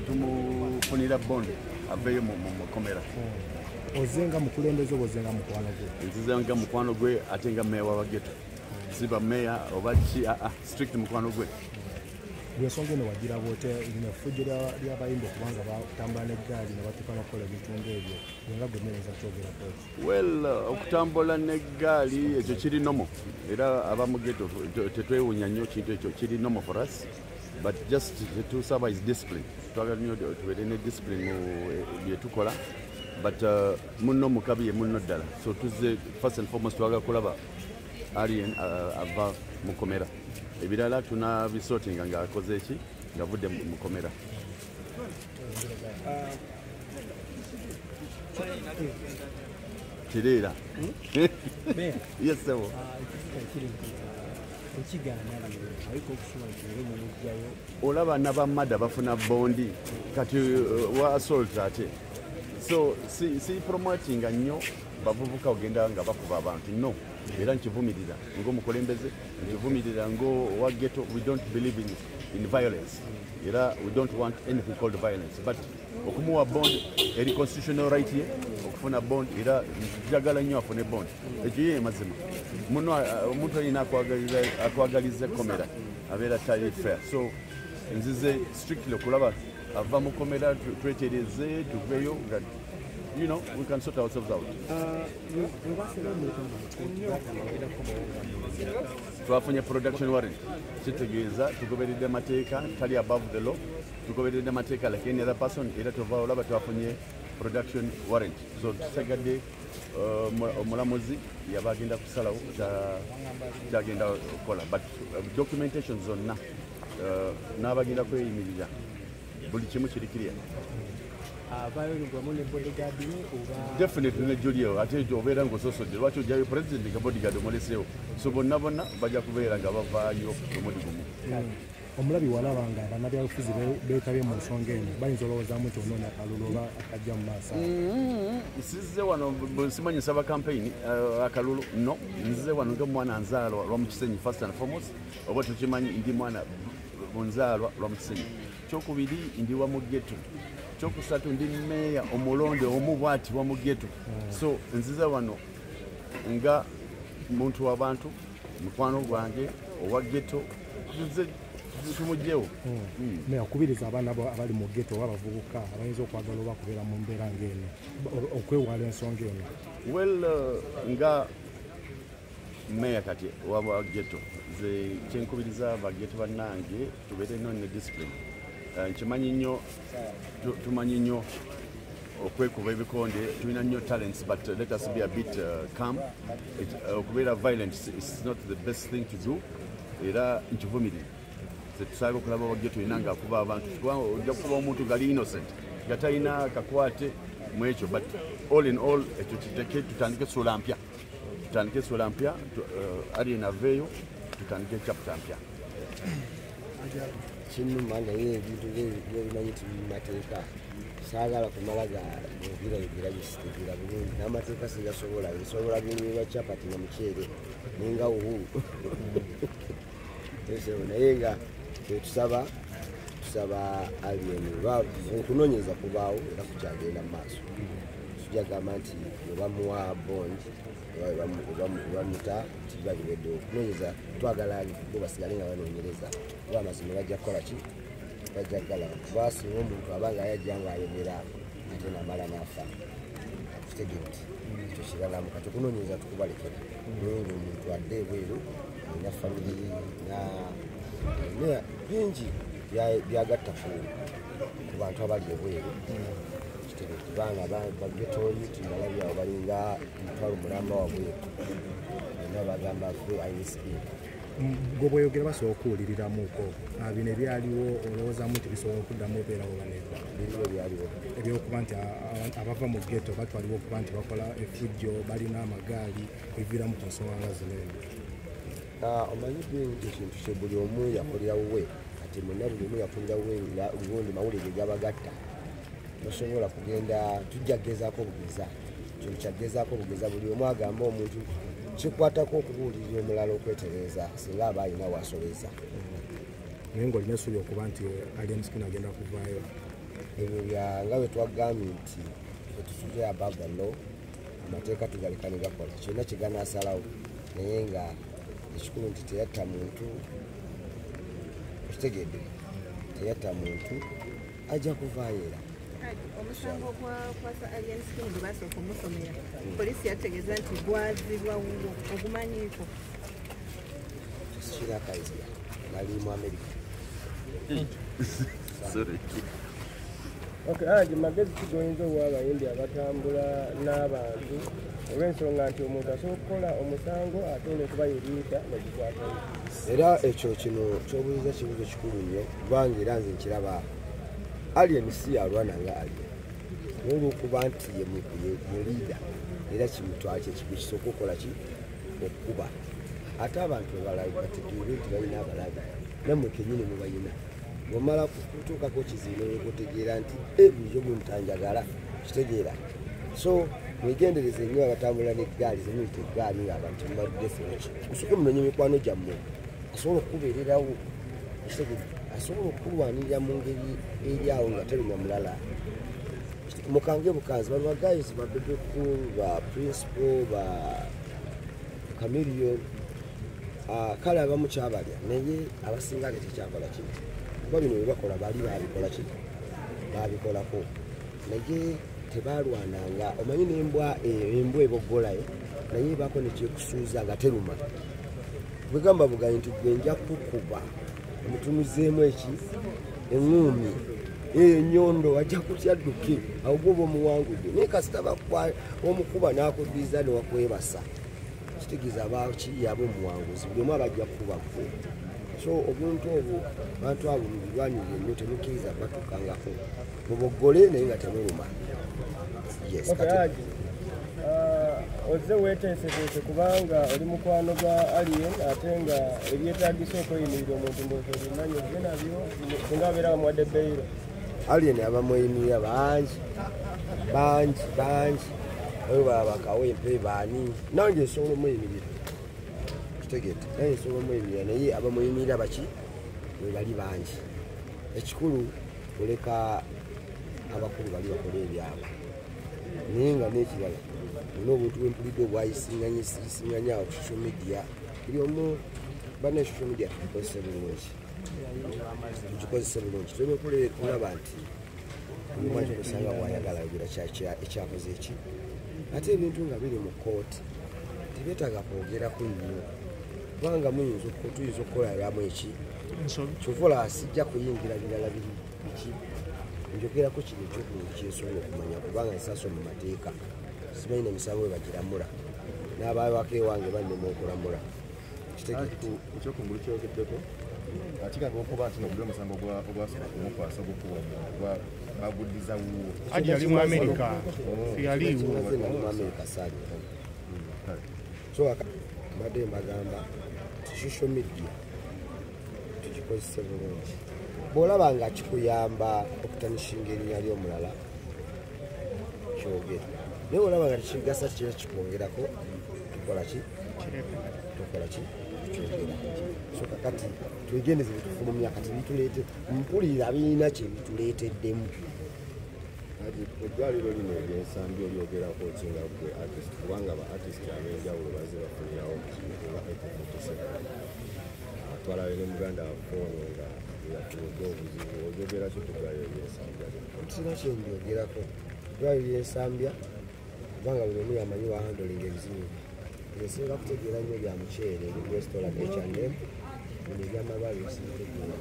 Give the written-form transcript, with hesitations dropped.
tumufunira bond aveyo mu komera. Ozenga mukulembeze ozenga mukwano gwe. Nzizenga mukwano gwe ate nga meya wa Geto. Siba meya oba strict mukwano gwe. Gwesonga eno wagira bote ine fujjo ly'abayimbi kubanga batambula n'eggaali ne batuuka n'okukola ebitundu ebyo nga gwe mmereza kyogera koki. Well, okutambula n'eggaali ekyo kiri nomo era abamu Geto tetwewuunya nnyo kintu ekyo kiri nomo for us, but just tusaba is discipline. Twagala nnyo tubeere ne discipline mu bye tukola, but munno mukabi ye munno ddala, so tuzze first and foremost twagala kulaba alien ava mu komera. Ebirala tuna bisotinga nga akoze eki ngavudde mu komera. Kirera. Yes sir. Olaba n'abamada bafuna bondi kati wa assault ate. So si promoting nnyo bavubuka ogenda nga bakuba abantu no. Era nkivumirira ng'omukulembeze nkivumirira ng'owa Geto. We don't believe in violence. Era we don't want anything called violence, but okumuwa bond eri constitutional right ye okufuna bond era njagala nnyo afune bond ekyo ye mazima muno omuntu alina akwagaliza komera abeera tali fair, so nzize strictly okulaba ava mu komera twetereze tuveyo nga you know we can sort ourselves out. Twafunye production warrant kitegeeza tugoberedde amateeka tali above the law, tugoberedde amateeka like any other person era tova olaba twafunye production warrant, so tusegadde omulamuzi yaba agenda kusalawo kyagenda okukola, but documentation zonna n'abagenda kweyimirira buli kimu kiri clear. Definitely ne Julio ate ekyo obeera ng'ososodde lwaki ojjayo president nga bodyguard omuleseewo, so bonna bajja kubeera nga bavaayo omuli gumu. Omulabi walaba nga bannabyabufuzi beetabye mu nsonga eno bayinza olowoozaamu nti onoonya akalulu oba akajja mu maaso. Sizze wano simanyi nsaba campaign akalulu no, nzize wano ng'omwana nzaalwa lwa mu Kisenyi first and foremost, oba tukimanyi ndi mwana nzaalwa lwa mu Kisenyi. Kyokubiri ndi wa mu Geto, kyokusatu ndi meya omulonde omu bwati wa mu Geto, so nzize wano nga muntu w'abantu mukwano gwange owa Geto tumujjewo. Meya okubiriza abaana abali mu Geto oba abavubuka abayinza okwagala oba kubeera mu mbeera ng'eno okwewala ensonga eno. Well, nga meya kati wa Geto ze kyenkubiriza bageto bannange tubeere no ne discipline. Nkimanyi nnyo tumanyi nnyo okwekuba ebikonde, tulina nnyo talents, but let us be a bit calm. Okubeera violent is not the best thing to do, era nkivumirira tetusaabe okulaba Geto ina ng'akuba abantu ojja kuba omuntu gali innocent nga talina kakwate mu ekyo, but all in all ekyo kiteke tutandike sula mpya alien aveeyo tutandike chapter mpya. Kinnuma naye ebintu byebimanyi nti mumateeka saagala kumala gabirayigira bisitikira bulungi n'amateeka sigasobola nsobola binywa capati na muceere ninga uhuru naye nga tusaba alien okunoonyeza kubaawo era kukyagenda mu maaso. Tujagamba nti webamuwa bond bamuta tiba biwedde okunoonyeza twagala bo basigale nga banoonyereza oba amazima bajja kukola ki bajja kugala kubasinga omuntu abanga ayajja nga ayogera ate namala n'afa akutegedde ekyo kiralamu kati okunoonyeza tukubalekera naye ngaomuntu adde ebweru alina famiri na bingi byagatta ku bantu abali ebweru kubanga bagetoyi tumalabyawo balinga omutwalo mulamba wabweru era bagamba ffe ISP gwe bweyogera basobola okuwuliriramuko bino ebyaliwo olowoozaamu nti bisobola okuddamu obeera wobaneka biriwo byaliwo ebyokuba nti abava mu Geto batwalibwa okuba nti bakola effujjo balina amagaali ebiviiramu ku nsonga nga zino eno. Omanyi nti ekintu kye buli omu yakolera wuwe kati mwenna buli omu yakolera wuwe gundi mawulire gabagatta tosobola kugenda tujja kugezaako bugeza kintu kyagezaako bugeza buli omu agamba omuntu kikwatako okubuulirira omulala okwetereeza singa aba alina waasoleza naye ng'olina essuubi okuba nti Alien Skin agenda kuvaayo. Ebyo nga bwe twagambye nti etusubye above the law, amateeka tugaleka ne gakola kyonna kye ganaasalawo, naye nga ekikulu nti teyatta muntu, okitegedde, teyatta muntu ajja kuvaayo era. Omusango gw'akwasa Alien Skin gwe basooka omusomera, poliisi yategeeza nti gwazibwa wuwo, ogumanyiiko? Kirakayizira nali mu Amerika. Sorry. Okay, Haji, magezi ki goyinza owa abayimbi abatambula n'abantu olw'ensonga nti omuntu asobola okukola omusango ate n'okuba yeriita negikwatayo? Era ekyo kino ky'obuuliza kibuuzo kikulu nnyo kubanga era nze nkiraba Alien si yalwana nga Alien olw'okuba nti ye liida era kimutwala kyekigwe kisooka okukola ki okukuba ate abantu abalabi bategeere nti balina abalabi nammwe kennyini mubayina bw'omala kutuukako kizibu okutegeera nti bulijjo bwe mutanjagala kitegeera so mwegendereze nnyo abatambula n'eggaali zemuyita eggaali ng'abantu mubaludde fenki kusooke munonye mikwano gyammwe asobola okukubeererawo asobola okulwanirira mu ngeri eri awo nga terumya mulala mukange bukanzi bano bagayisi babebeku ba principal ba Chameleon kale abamu kyabalya naye abasinga tekyakola kino kuba bino bye bakola baali babikola ki babikolako naye tebalwananga omanyi n'embwa eboggolayo naye bako nekyekusuuza nga teruma bwegamba bugayi nti gwe nja kukuba omutunuzeemu eki eŋŋuumi enyondo ajja kutya dduke awo gwoba omuwangudde naye kasita omukuba n'akuddiza newakwebasa kitegeeza abakiyaba omuwanguzi buli omu abajja kukuba gwe so obuntu obwo bantu abo mubirwanirire nnyo temukkiriza batuukangako muboggole naye nga temuluma. Ozze weeteeseteese kubanga oli mukwano gwa Alien ate nga ebyetaagisa okweyimirira omuntu mboozi obimanyi ozze nabyo singa abeera bamuwadde beyiro. Alien abamweyimirira bangi oyo babakawempe baani nange nsobola omweyimirira kitegete naye nsobola omweyimirira naye abamweyimirira baki bwe bali bangi ekikulu oleka abakulu bali bakola ebyabo naye nga n'ekirala olina obuntu bwempulidde obwayisinganya ku social media buli omu bana social media tugikozese bulungi tuleme kulaba nti omumanyi kusanga bwayagala yogera ekyakoze eki ate ebintu nga biri mu kooti tebyetaaga kwogerako nnyo kubanga tuyinza okukoleramu eki kyovola sijja kuyingira birala biri ki njogerako kino ekyokulungi kyensobola okumanya kubanga nsaaso mu mateeka simanyi nemisango we bagiramula n'abaawako ewange bannema okulamula ekyokungulu kyogeddeko kikanga okuba nti nogula omusango ogwasooka kumukwasa ogukuwa baguddiza wuwo Haji yali mu Amerika yaliwo mu Amerika saanyiko so mbadde mbagamba social media tugikozese bulungi bw'olaba nga kikuyamba okutanishinga erinnya ly'omulala kyogere naye bw'olaba nga tekigasa kiba kikwongerako tukola ki kyogera so kakati twegendeze bitufulumya kati bituleete mpulira birina kye bituleeteddemu eddwaliro lino ebyensambi olyogerako kinga gwe artist kubanga ba artist ab'enjawulo bazze bafunirawo nga ekifutise atwalayo ne muganda wafoono nga yafunidde obuzibu olyogera ki ku ddwaliro ly'ensambya sina kyendyogerako eddwaliro ly'ensambya kubanga buli omu yamanyi wahandolinga ebizibu ngesinga kutegeera nnyo bya muceere restaurant H&M bino ebyamalwaliro sintegeera